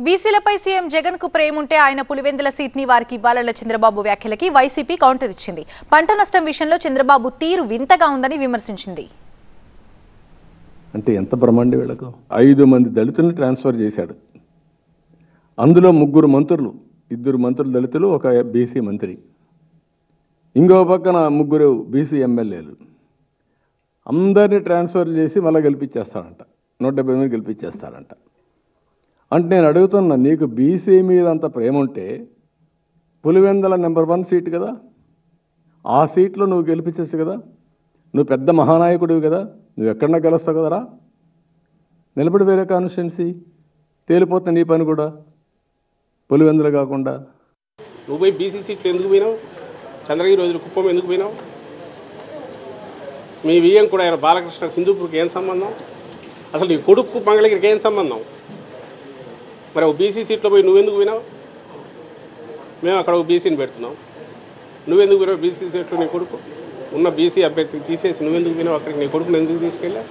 బీసీలపై CM Jagan కు ప్రేముంటే ఆయన Pulivendula seat ని వారికి ఇవ్వాలన్న చంద్రబాబు వ్యాఖ్యలకి వైసీపీ కౌంటర్ ఇచ్చింది. పంట నష్టం విషయంలో చంద్రబాబు తీరు వింతగా ఉందని విమర్శించింది. అంటే ఎంత బ్రహ్మాండ వీళ్ళకు 5 మంది దళితులను ట్రాన్స్ఫర్ చేశాడు. అందులో 3 మంత్రులు, 2 మంత్రులు దళితులు, ఒక బీసీ మంత్రి, ఇంకో పక్కన 3 బీసీ ఎమ్మెల్యేలు. అందరినీ ట్రాన్స్ఫర్ చేసి మళ్ళీ గెలిపించేస్తాడంట, 170 మంది గెలిపించేస్తాడంట. అంటే నేను అడుగుతున్నా, నీకు బీసీ మీద అంత ప్రేమ ఉంటే పులివెందుల నెంబర్ 1 సీట్ కదా, ఆ సీట్లో నువ్వు గెలిపించచ్చు కదా. నువ్వు పెద్ద మహానాయకుడివి కదా, నువ్వు ఎక్కడన్నా గెలుస్తావు కదరా. నిలబడి వేరే కాన్స్టిట్యున్సీ తేలిపోతుంది నీ పని కూడా, పులివెందులు కాకుండా. నువ్వు పోయి బీసీ సీట్లు ఎందుకు పోయినావు? చంద్రగిరి రోజులు కుప్పం ఎందుకు పోయినావు? మీ వియ్యం కూడా ఆయన బాలకృష్ణ హిందూపూర్కి ఏం సంబంధం? అసలు నీ కొడుకు మంగళగిరికి ఏం సంబంధం? మరి ఒక బీసీ సీట్లో పోయి నువ్వెందుకు పోయినావు? మేము అక్కడ ఒక బీసీని పెడుతున్నాం, నువ్వెందుకు పోయినావు? బీసీ సీట్లో నీ కొడుకు ఉన్న బీసీ అభ్యర్థిని తీసేసి నువ్వెందుకు పోయినావు అక్కడికి? నీ కొడుకుని ఎందుకు తీసుకెళ్ళా?